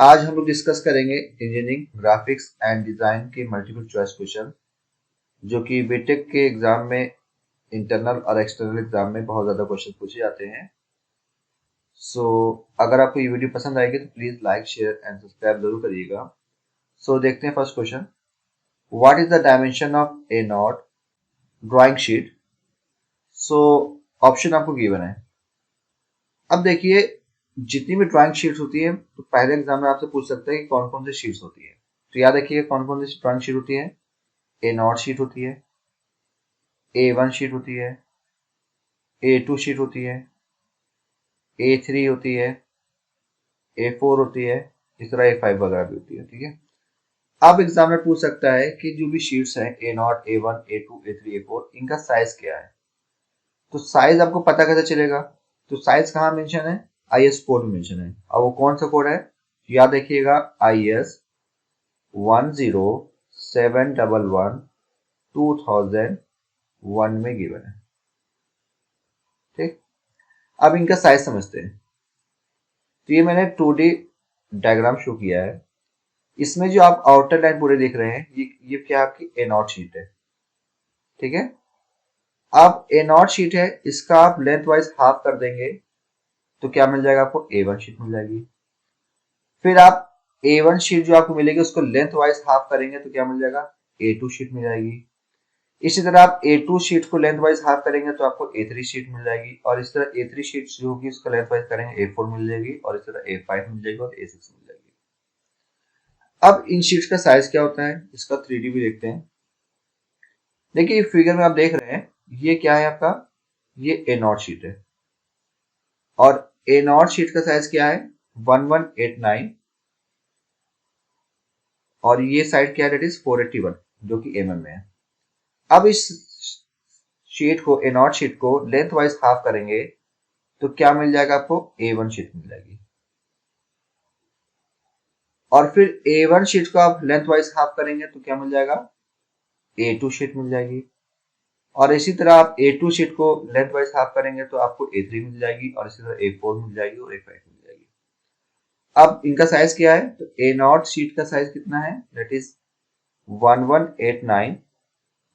आज हम लोग डिस्कस करेंगे इंजीनियरिंग ग्राफिक्स एंड डिजाइन के मल्टीपल चॉइस क्वेश्चन जो कि बीटेक के एग्जाम में इंटरनल और एक्सटर्नल एग्जाम में बहुत ज्यादा क्वेश्चन पूछे जाते हैं। सो अगर आपको ये वीडियो पसंद आएगी तो please like share and subscribe जरूर करिएगा। सो देखते हैं first question, what is the dimension of A not drawing sheet. So option आपको गिवन है। अब देखिए, जितनी भी ड्राइंग शीट्स होती है तो पहले एग्जाम में आपसे पूछ सकते हैं कि कौन कौन सी शीट्स होती है। तो याद रखिए कौन कौन सी ड्राइंग शीट होती है। ए नॉट शीट होती है, A1 शीट होती है, A2 शीट होती है, A3 होती है, A4 होती है, इस तरह A5 वगैरह भी होती है। ठीक है, अब एग्जामिनर पूछ सकता है कि जो भी शीट्स हैं A not, A1, A2, A3, A4, इनका साइज क्या है। तो साइज आपको पता कैसे चलेगा। तो साइज कहाँ मेंशन है, IS कोड में मेंशन है। और वो कौन सा कोड है, याद रखिएगा IS 10711 2001 में गिवन है। ठीक, अब इनका साइज समझते हैं। तो ये मैंने 2D डायग्राम शो किया है। इसमें जो आप आउटर लाइन पूरे देख रहे हैं ये क्या आपकी ए नॉट शीट है। ठीक है, अब ए नॉट शीट है, इसका आप लेंथ वाइज हाफ कर देंगे तो क्या मिल जाएगा आपको, A1 शीट मिल जाएगी। फिर आप A1 शीट जो आपको मिलेगी उसको लेंथ वाइज हाफ करेंगे तो क्या मिल जाएगा, A2 शीट मिल जाएगी। इसी तरह आप A2 शीट को लेंथ वाइज हाफ करेंगे तो आपको A3 शीट मिल जाएगी। और इस तरह A3 शीट जो होगी उसका लेंथ वाइज करेंगे A4 मिल जाएगी। और इस तरह A5 मिल जाएगी और A6 मिल जाएगी। अब इन शीट्स का साइज क्या होता है, इसका 3D भी देखते हैं। देखिए फिगर में आप देख रहे हैं ये क्या है आपका, ये ए नॉट शीट है और ए नॉट शीट का साइज क्या है 1189 और ये साइड क्या है, दैट इज 481 जो कि mm में है। अब इस शीट को, ए नॉट शीट को लेंथ वाइज हाफ करेंगे तो क्या मिल जाएगा आपको, A1 शीट मिल जाएगी। और फिर A1 शीट को आप लेंथ वाइज हाफ करेंगे तो क्या मिल जाएगा, A2 शीट मिल जाएगी। और इसी तरह आप A2 शीट को लेंथ वाइज हाफ करेंगे तो आपको A3 मिल जाएगी। और इसी तरह A4 मिल जाएगी और A5 मिल जाएगी। अब इनका साइज क्या है, तो ए नॉट शीट का साइज कितना है, that is 1189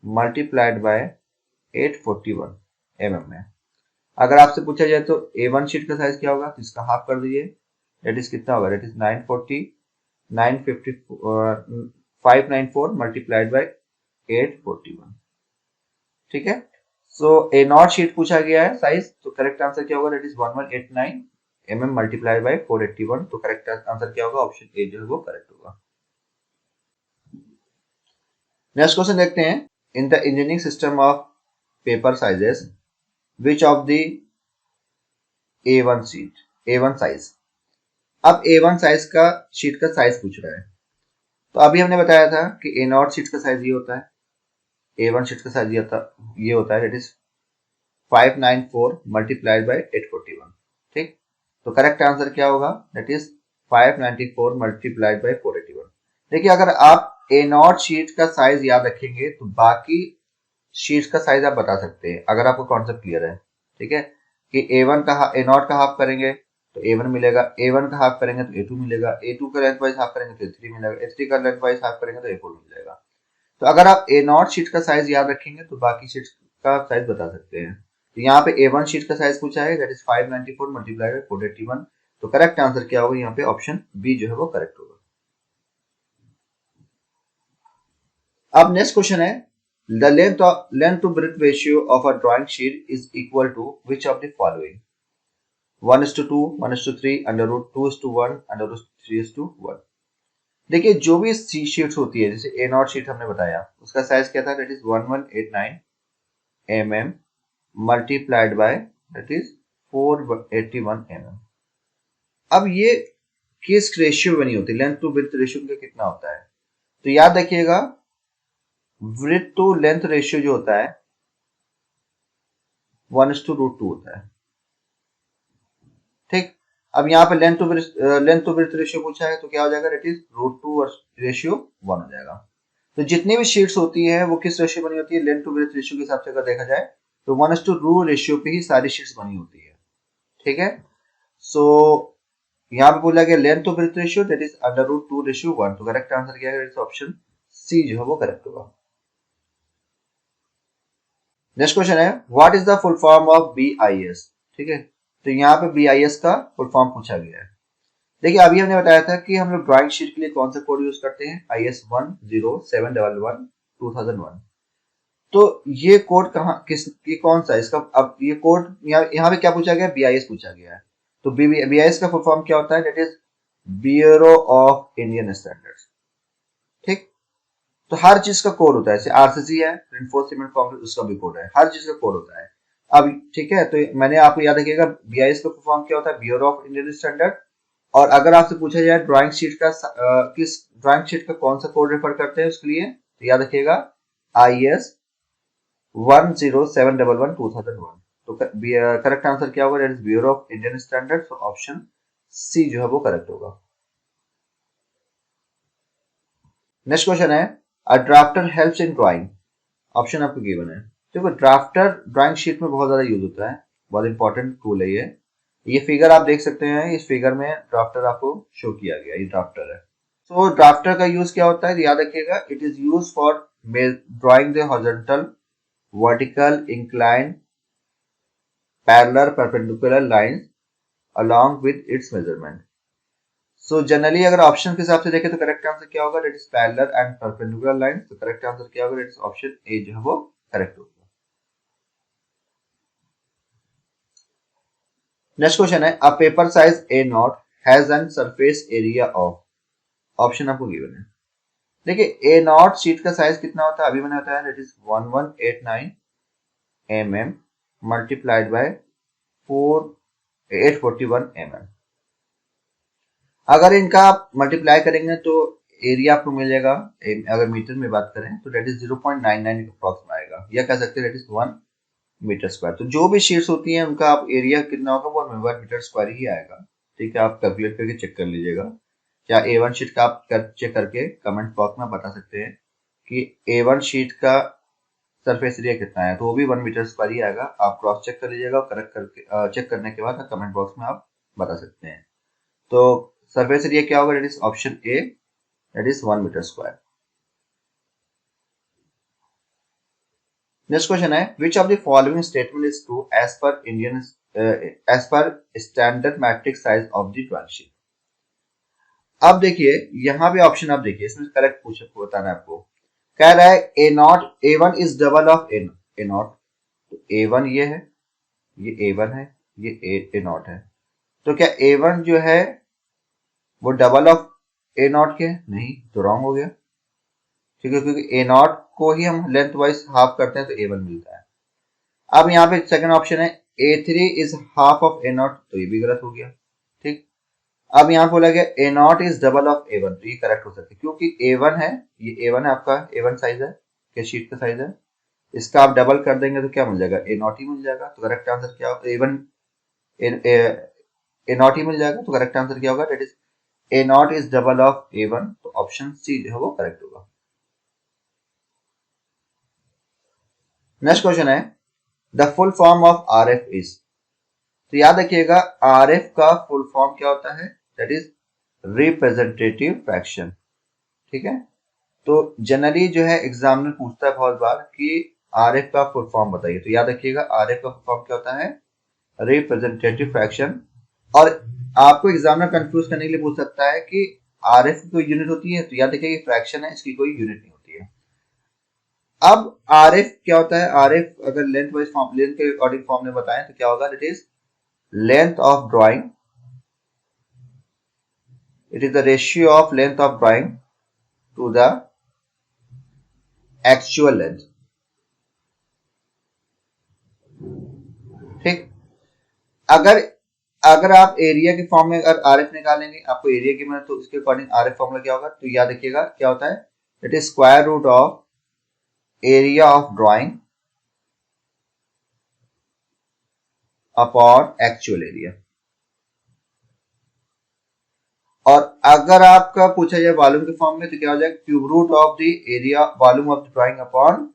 multiplied by 841 mm में। अगर आपसे पूछा जाए तो A1 शीट का साइज क्या होगा, तो इसका हाफ कर दीजिए, दैट इज कितना होगा, दैट इज 940 594 मल्टीप्लाइड बाय 841। ठीक है, सो ए नॉट शीट पूछा गया है साइज, तो करेक्ट आंसर क्या होगा, that is 1189 mm multiplied by 481। तो करेक्ट आंसर क्या होगा, ऑप्शन ए जो है वो करेक्ट होगा। नेक्स्ट क्वेश्चन देखते हैं, in the engineering system of paper sizes which of the A1 sheet, A1 size. अब A1 साइज का शीट का साइज पूछ रहा है। तो अभी हमने बताया था कि ए नॉट शीट का साइज ये होता है, A1 शीट का साइज ये होता है, दैट इज 594 मल्टीप्लाइड बाय 841। ठीक, तो करेक्ट आंसर क्या होगा, दैट इज 594 मल्टीप्लाइड बाय 481। देखिए अगर आप ए नॉट शीट का साइज याद रखेंगे तो बाकी शीट्स का साइज आप बता सकते हैं अगर आपको कॉन्सेप्ट क्लियर है। ठीक है, कि A1 का ए नॉट का हाफ करेंगे तो A1 मिलेगा, A1 का हाफ करेंगे तो A2 मिलेगा, A2 का लेंथ वाइज हाफ करेंगे तो A3 मिलेगा, A3 का लेंथ वाइज हाफ करेंगे तो A4 मिल जाएगा। तो अगर आप ए नॉट शीट का साइज याद रखेंगे तो बाकी शीट्स का साइज बता सकते हैं। तो यहाँ पे A1 शीट का साइज पूछा है, दैट इज 594 मल्टीप्लाई बाय 481। तो करेक्ट आंसर क्या होगा, यहाँ पे ऑप्शन बी जो है वो करेक्ट होगा। अब नेक्स्ट क्वेश्चन है, the length to breadth ratio of a drawing sheet is equal to which of the following, 1:2, 1:3, √2:1, √3:1। देखिए जो भी शीट्स होती है, जैसे ए नॉट शीट हमने बताया उसका साइज क्या था, that is 1189 mm multiplied by that is 481 mm। अब ये किस रेशियो बनी होती है, लेंथ टू ब्रेथ रेशियो का कितना होता है। तो याद रखिएगा ब्रेथ टू लेंथ रेशियो जो होता है 1:√2 होता है। ठीक, अब यहाँ पे लेंथ टू ब्रेथ रेशियो पूछा है तो क्या हो जाएगा, दैट इज √2 रेशियो 1 हो जाएगा। तो जितनी भी शीट्स होती है वो किस रेशियो बनी होती है, लेंथ टू ब्रेथ रेशियो के हिसाब से अगर देखा जाए तो 1:2 रेशियो पे ही सारी शीट्स बनी होती है। ठीक है, सो यहाँ पे बोला गया length of breadth ratio that is √2:1। तो करेक्ट आंसर क्या है? ऑप्शन सी जो है वो करेक्ट होगा। नेक्स्ट क्वेश्चन है what is the full form of BIS। ठीक है, तो यहाँ पे BIS का फुल फॉर्म पूछा गया है। देखिए अभी हमने बताया था कि हम लोग ड्राइंग शीट के लिए कौन सा कोड यूज करते हैं, IS 10711/2001। तो ये कोड कहाँ किस ये कौन सा है इसका? अब ये कोड यहाँ पे क्या पूछा गया? BIS पूछा गया है। तो BIS का फुल फॉर्म क्या होता है? That is bureau of Indian standards. ठीक, तो हर चीज का कोड होता है। जैसे RCC है, रेनफोर्स सीमेंट कंक्रीट, उसका भी कोड है, हर चीज का कोड होता है। अब ठीक है, तो मैंने आपको याद रखिएगा BIS का फुल फॉर्म क्या होता है? Bureau of Indian standard. और अगर आपसे पूछा जाए ड्राइंग शीट का किस ड्राइंग शीट का कौन सा कोड रेफर करते हैं उसके लिए, तो याद रखिएगा IS 10711/2001। तो करेक्ट आंसर क्या होगा? That is bureau of Indian standards. Option C जो है वो करेक्ट होगा। नेक्स्ट क्वेश्चन है a drafter helps in drawing. Option आपको गिवन है। देखो ड्राफ्टर ड्राइंग शीट में बहुत ज्यादा यूज होता है, बहुत इंपॉर्टेंट टूल है ये फिगर आप देख सकते हैं। इस फिगर में ड्राफ्टर आपको शो किया गया, ये ड्राफ्टर है। तो ड्राफ्टर का यूज क्या होता है? याद रखिएगा it is use for drawing the horizontal, vertical, incline, parallel, perpendicular lines along with its measurement. So generally अगर ऑप्शन के हिसाब से देखें तो करेक्ट आंसर क्या होगा? That is parallel and perpendicular line. तो करेक्ट आंसर क्या होगा? दैट इज ऑप्शन ए जो है वो करेक्ट होगा। नेक्स्ट क्वेश्चन है a paper size A0 has an surface area of. Option आपको गिवन है। देखिए A0 शीट का साइज कितना होता है? अभी मैंने बताया that is 1189 mm multiplied by 841 mm। अगर इनका आप मल्टीप्लाई करेंगे तो एरिया आपको मिल जाएगा, अगर मीटर में बात करें तो दैट इज 0.99 अप्रॉक्स आएगा, या कह सकते हैं दैट इज 1 मीटर स्क्वायर। तो जो भी शीट्स होती हैं उनका आप एरिया कितना होगा? वो 1 मीटर स्क्वायर ही आएगा। ठीक है, आप कैलकुलेट करके चेक कर लीजिएगा। क्या A1 शीट का आप चेक करके कमेंट बॉक्स में बता सकते हैं कि A1 शीट का सरफेस एरिया कितना है, तो वो भी 1 मीटर स्क्वायर ही आएगा। आप क्रॉस चेक कर लीजिएगा, करेक्ट करके चेक करने के बाद कमेंट बॉक्स में आप बता सकते हैं। तो सरफेस एरिया क्या होगा? That is option A, that is 1 metre square. Next question है which of the following statement is true as per Indian as per standard metric size of the drawing sheet. अब देखिए यहाँ पे option आप देखिए, इसमें करेक्ट पूछ बताना है आपको। कह रहा है A1 is double of A0। तो A1 ये है, ये A1 है, ये A0 है। तो क्या A1 जो है वो डबल ऑफ A0 के? नहीं, तो रॉन्ग हो गया। ठीक है, क्योंकि A0 को ही हम लेंथ वाइज हाफ करते हैं तो A1 मिलता है। अब यहाँ पे सेकंड ऑप्शन है A3 is half of A0, तो ये भी गलत हो गया। ठीक, अब यहाँ बोला गया A0 is double of A1, तो ये करेक्ट हो सकता है क्योंकि A1 है, ये A1 है आपका, A1 साइज है, क्या शीट का साइज है, इसका आप डबल कर देंगे तो क्या मिल जाएगा? A0 ही मिल जाएगा। तो करेक्ट आंसर क्या होगा? A0 ही मिल जाएगा। तो करेक्ट आंसर क्या होगा? That is A0 is double of A1। तो ऑप्शन सी जो है वो करेक्ट होगा। नेक्स्ट क्वेश्चन है the full form of RF is. तो याद रखिएगा RF का फुल फॉर्म क्या होता है? That is representative fraction. ठीक है, तो जनरली जो है एग्जामिनर पूछता है बहुत बार कि RF का फुल फॉर्म बताइए। तो याद रखिएगा RF का फुल फॉर्म क्या होता है? Representative fraction. और आपको एग्जामिनर कंफ्यूज करने के लिए पूछ सकता है कि RF की कोई यूनिट होती है? तो याद रखिएगा फ्रैक्शन है, इसकी कोई यूनिट नहीं होती है। अब RF क्या होता है? RF अगर लेंथ वाइज फॉर्म, लेंथ के अकॉर्डिंग फॉर्म में बताएं तो क्या होगा? It is length of drawing, it is the ratio of length of drawing to the actual length. ठीक, अगर अगर आप एरिया के फॉर्म में अगर RF निकालेंगे, आपको एरिया की मतलब, तो उसके अकॉर्डिंग RF फॉर्मूला क्या होगा? तो याद रखिएगा क्या होता है? It is square root of area of drawing upon actual area. और अगर आपका पूछा जाए वॉल्यूम के फॉर्म में तो क्या हो जाएगा? Cube root of the area volume of the drawing upon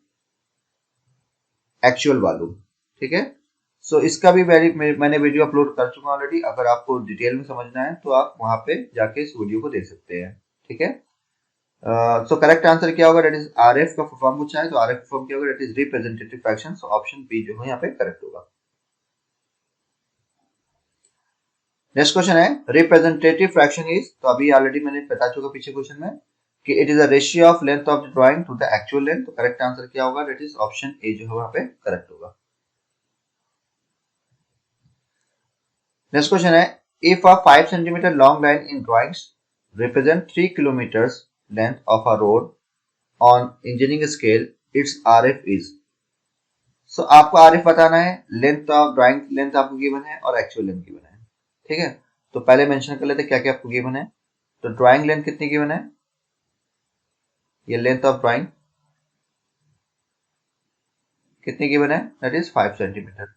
actual volume. ठीक है, इसका भी मैंने वीडियो अपलोड कर चुका ऑलरेडी। अगर आपको डिटेल में समझना है तो आप वहां पे जाके इस वीडियो को देख सकते हैं। ठीक है। करेक्ट आंसर क्या होगा? दैट इज आरएफ का फुल फॉर्म पूछा है, तो आरएफ फुल फॉर्म क्या होगा? That is representative fraction. Option B जो है यहाँ पे करेक्ट होगा। नेक्स्ट क्वेश्चन है रिप्रेजेंटेटिव फ्रैक्शन इज, तो अभी ऑलरेडी मैंने बता चुका पीछे क्वेश्चन में कि it is a ratio of length of the drawing to the actual length. तो करेक्ट आंसर क्या होगा? दैट इज ऑप्शन ए जो है वहां पे करेक्ट होगा। नेक्स्ट क्वेश्चन है if a 5 centimetre long line in drawings represent 3 kilometers length of a road on engineering scale, its RF is। आपको RF बताना है, लेंथ ऑफ ड्राइंग लेंथ आपको गिवन है और एक्चुअल लेंथ गिवन है। ठीक है, तो पहले मेंशन कर लेते क्या क्या आपको गिवन है। तो ड्राइंग लेंथ कितनी गिवन है? ये लेंथ ऑफ ड्राइंग कितनी गिवन है? That is 5 centimetre.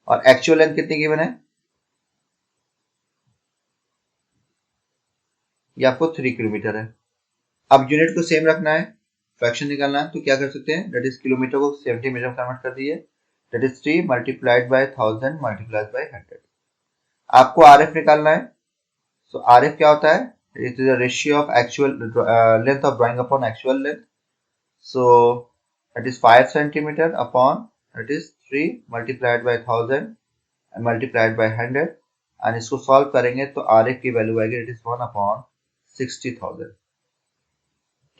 और एक्चुअल लेंथ कितनी गिवन है? ये आपको 3 किलोमीटर है। अब यूनिट को सेम रखना है, फ्रैक्शन निकालना है, तो क्या कर सकते हैं? दैट इज किलोमीटर को सेंटीमीटर में कन्वर्ट कर दिए। That is 3 multiplied by 1000 multiplied by 100। आपको आरएफ निकालना है। आरएफ क्या होता है? It is a ratio of actual length of drawing upon actual length. That is 5 centimetre upon that is 3 multiplied by 1000 multiplied by 100। And इसको solve करेंगे तो RF की वैल्यू आएगी दैट इज 1 अपॉन 60,000।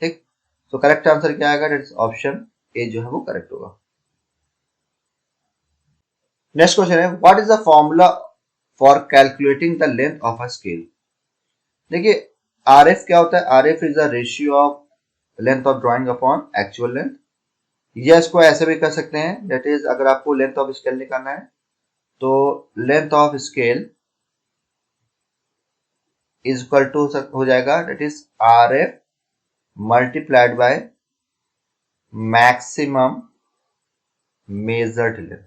ठीक, तो करेक्ट आंसर क्या आएगा? That is option ए जो है वो करेक्ट होगा। नेक्स्ट क्वेश्चन है what is the formula for calculating the length of a scale. देखिए आरएफ क्या होता है? RF is the ratio of length of drawing upon actual length. या इसको ऐसे भी कर सकते हैं, दैट इज अगर आपको लेंथ ऑफ स्केल निकालना है तो length of scale is equal to हो जाएगा that is RF multiplied by maximum measured length.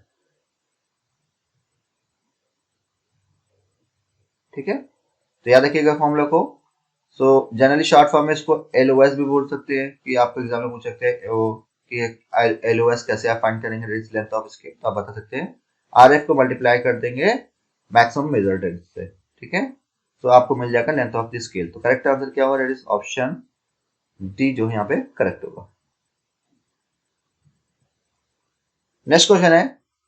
ठीक है, तो याद रखिएगा फॉर्मूला को। जनरली शॉर्ट फॉर्म में इसको एलओएस भी बोल सकते हैं, कि आपको एग्जाम में पूछ सकते हैं कि एलओएस कैसे आप फाइंड करेंगे लेंथ ऑफ स्केल, तो आप बता सकते हैं आरएफ को मल्टीप्लाई कर देंगे मैक्सिमम मेजर्ड लेंथ से। ठीक है, तो आपको मिल जाएगा लेंथ ऑफ द स्केल। तो करेक्ट आंसर क्या होगा? दैट इज ऑप्शन डी जो यहाँ पे करेक्ट होगा। नेक्स्ट क्वेश्चन है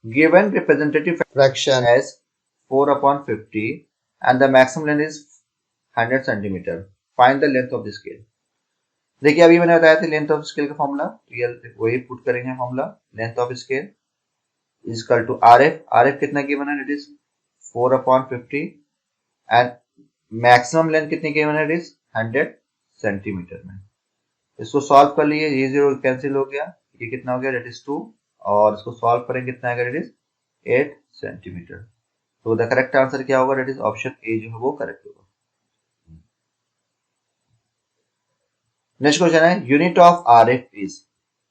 given representative fraction as 4/50 and the maximum length is 100 centimetre, find the length of the scale. देखिए अभी मैंने बताया था लेंथ ऑफ स्केल का फॉर्मूला, वही पुट करेंगे formula. Length of scale is equal to RF. RF कितना गिवन है? It is 4/50 and maximum length कितनी गिवन है? इट इज 100 सेंटीमीटर में। इसको सॉल्व कर लिए, ये जीरो कैंसिल हो गया, ये कितना हो गया? That is 2। और इसको सॉल्व करेंगे कितना आएगा? That is 8 centimetre. तो द करेक्ट आंसर क्या होगा? दैट इज ऑप्शन ए जो है वो करेक्ट होगा। नेक्स्ट क्वेश्चन है यूनिट ऑफ आरएफ इज।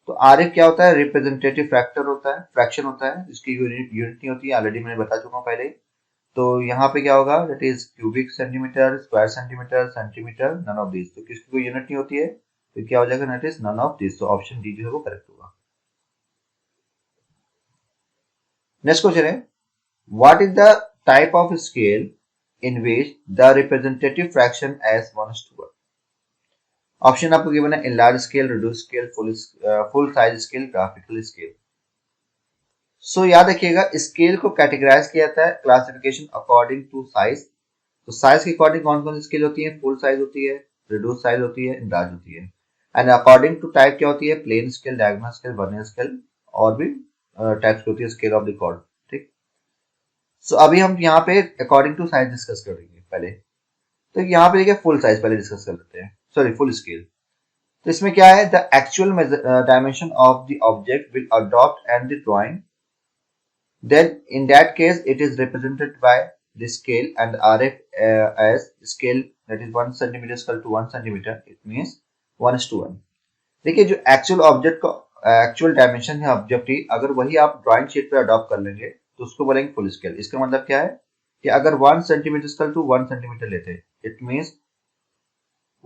तो आरएफ क्या होता है? रिप्रेजेंटेटिव फैक्टर होता है, फ्रैक्शन होता है, इसकी यूनिट नहीं होती है, ऑलरेडी मैंने बता चुका हूँ पहले। तो यहाँ पे क्या होगा? That is cubic centimetre, square centimetre, centimetre, none of this. तो किसकी कोई यूनिट नहीं होती है, तो क्या हो जाएगा? That is none of this. तो ऑप्शन डी जो है वो करेक्ट होगा। नेक्स्ट क्वेश्चन है what is the type of scale in which the representative fraction as 1:1। Option आपको गिवन है large scale, reduce scale, full size scale, graphical scale. याद रखिएगा स्केल को कैटेगराइज किया जाता है क्लासिफिकेशन अकॉर्डिंग टू साइज। तो साइज के अकॉर्डिंग कौन कौन सी स्केल होती है? फुल साइज होती है, रिड्यूस साइज होती है, लार्ज होती है। एंड अकॉर्डिंग टू टाइप क्या होती है? Plain scale, diagonal scale, vernier scale, और भी टाइप्स होती है स्केल ऑफ रिकॉर्ड। ठीक, अभी हम यहाँ पे अकॉर्डिंग टू साइज डिस्कस करेंगे पहले। तो यहाँ पे देखिए फुल साइज पहले डिस्कस कर लेते हैं, सॉरी फुल स्केल। तो इसमें क्या है? The actual dimension of the object will adopt and the drawing, then in that case it is represented by the scale and RF as scale, that is 1 centimeter is equal to 1 centimeter, it means 1:1। देखिए जो actual object का actual dimension है object की, अगर वही आप drawing sheet पे adopt कर लेंगे तो उसको बोलेंगे फुल स्केल। इसका मतलब क्या है कि अगर 1 centimetre is equal to 1 centimetre लेते हैं, इट मींस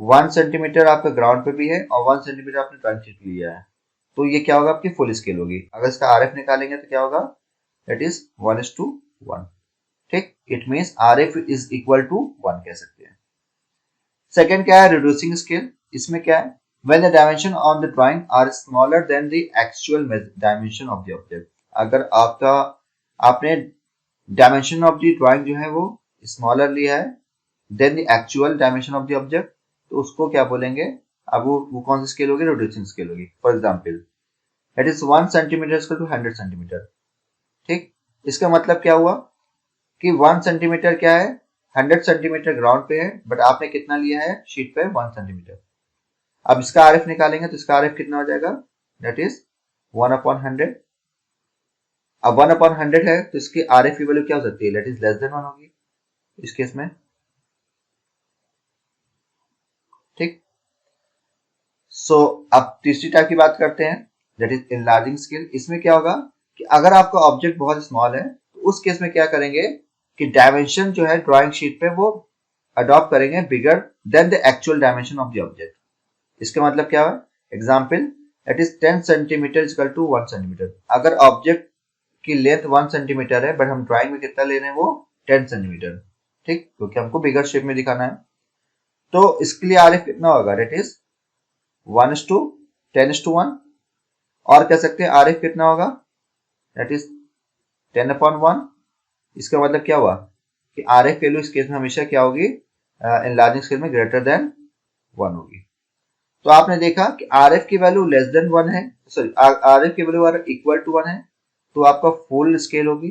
1 सेंटीमीटर आपका ग्राउंड पे भी है और 1 सेंटीमीटर आपने ड्राइंग शीट लिया है, तो ये क्या होगा? आपकी फुल स्केल होगी। अगर इसका आरएफ निकालेंगे तो क्या होगा? That is 1:1। ठीक, it means RF is equal to 1 कह सकते हैं। सेकेंड क्या है, रिड्यूसिंग स्केल। इसमें क्या है, when the dimension on the drawing are smaller than the actual dimension of the object। अगर आपने डायमेंशन ऑफ द ड्राइंग जो है वो स्मॉलर लिया है then the actual dimension of the object, तो उसको क्या बोलेंगे, अब वो कौन सी स्केल होगी, रिड्यूसिंग स्केल होगी। For example that is 1 centimetre equal to 100 centimetre. ठीक, इसका मतलब क्या हुआ कि 1 सेंटीमीटर क्या है, 100 सेंटीमीटर ग्राउंड पे है, बट आपने कितना लिया है शीट पे, 1 सेंटीमीटर। अब इसका RF निकालेंगे तो इसका RF कितना हो जाएगा, दैट इज 1/100। अब 1/100 है तो इसकी RF की वैल्यू क्या हो सकती है, दैट इज लेस देन 1 होगी इस केस में। ठीक, सो अब तीसरी टाइप की बात करते हैं, दैट इज इनलार्जिंग स्केल। इसमें क्या होगा कि अगर आपका ऑब्जेक्ट बहुत स्मॉल है तो उस केस में क्या करेंगे कि डायमेंशन जो है ड्राइंग शीट पे वो अडॉप्ट करेंगे bigger than the actual dimension of the object. इसका मतलब क्या है, example that is 10 centimetre equal to 1 centimetre. अगर ऑब्जेक्ट की लेंथ 1 सेंटीमीटर है बट हम ड्राइंग में कितना ले रहे हैं, वो 10 सेंटीमीटर। ठीक, क्योंकि हमको बिगर शेप में दिखाना है, तो इसके लिए RF कितना होगा, दैट इज 1:10:1। और कह सकते हैं RF कितना होगा, दैट इज 10/1। इसका मतलब क्या हुआ कि RF वैल्यू इस केस में हमेशा क्या होगी, इनलार्जिंग स्केल में ग्रेटर देन 1 होगी। तो आपने देखा कि RF की वैल्यू लेस देन 1 है, सॉरी RF की वैल्यू अगर इक्वल टू 1 है तो आपका फुल स्केल होगी,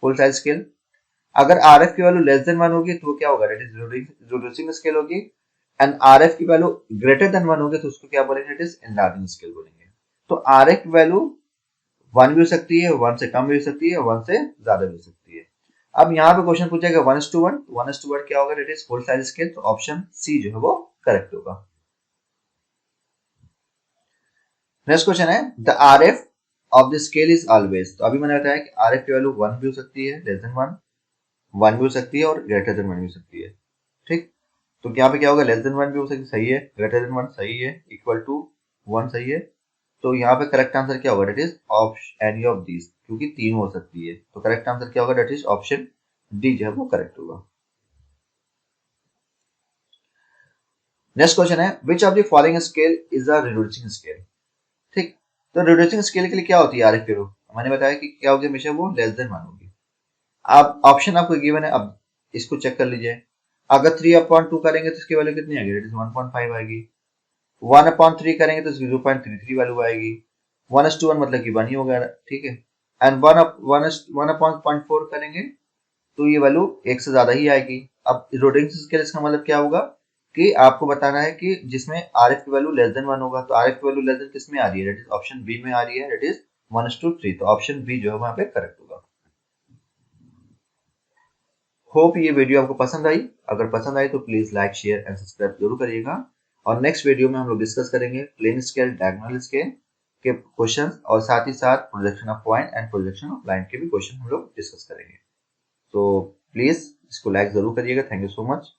फुल साइज स्केल। अगर RF की वैल्यू लेस देन 1 होगी तो क्या होगा, दैट इज रिड्यूसिंग स्केल होगी। एंड RF की वैल्यू ग्रेटर देन 1 होगी तो उसको क्या बोलेंगे, दैट इज इनलार्जिंग स्केल बोलेंगे। तो RF की वैल्यू 1 भी हो सकती है, 1 से कम भी हो सकती है, 1 से ज्यादा भी हो सकती है। अब यहाँ पे क्वेश्चन पूछेगा 1:1, 1:1 क्या होगा, that is full size scale. तो ऑप्शन सी जो है वो करेक्ट होगा। नेक्स्ट क्वेश्चन है, the RF of the scale is always. तो अभी मैंने बताया कि RF की वैल्यू 1 भी हो सकती है, लेस देन 1, 1 भी हो सकती है और ग्रेटर देन 1 भी हो सकती है। ठीक, तो यहाँ पे क्या होगा, लेस देन 1 भी हो सकती है, सही है, ग्रेटर देन 1 सही है, इक्वल टू 1 सही है। तो यहाँ पे करेक्ट आंसर क्या होगा, that is any of these, क्योंकि तीन हो सकती है। तो करेक्ट आंसर क्या होगा, दैट इज ऑप्शन डी जो है वो करेक्ट होगा। नेक्स्ट क्वेश्चन है, which of the following scale is a reducing scale. ठीक, तो रिड्यूसिंग स्केल के लिए क्या होती है RF की वैल्यू, मैंने बताया कि क्या होगी, हमेशा वो लेस देन 1 होगी। अब ऑप्शन आपको गिवन है, अब इसको चेक कर लीजिए। अगर 3/2 करेंगे तो इसकी वैल्यू कितनी आएगी, दैट इज 1.5 आएगी। 1/3 करेंगे तो 0.33 वैल्यू आएगी। 1:1 मतलब कि 1 ही होगा, ठीक है। एंड 1/0.4 करेंगे तो ये वैल्यू 1 से ज्यादा ही आएगी। अब रिड्यूसिंग स्केल इसका मतलब क्या होगा कि आपको बताना है कि जिसमें RF की वैल्यू लेस देन 1 होगा। तो RF की वैल्यू लेस देन किस में आ रही है, दैट इज ऑप्शन बी में आ रही है, दैट इज 1:3। तो ऑप्शन बी जो है वहां पे करेक्ट होगा। होप ये वीडियो आपको पसंद आई। अगर पसंद आई तो please like, share and subscribe जरूर करिएगा। और नेक्स्ट वीडियो में हम लोग डिस्कस करेंगे प्लेन स्केल, डायगोनल स्केल के क्वेश्चन और साथ ही साथ projection of point and projection of line के भी क्वेश्चन हम लोग डिस्कस करेंगे। तो प्लीज इसको लाइक जरूर करिएगा। Thank you so much.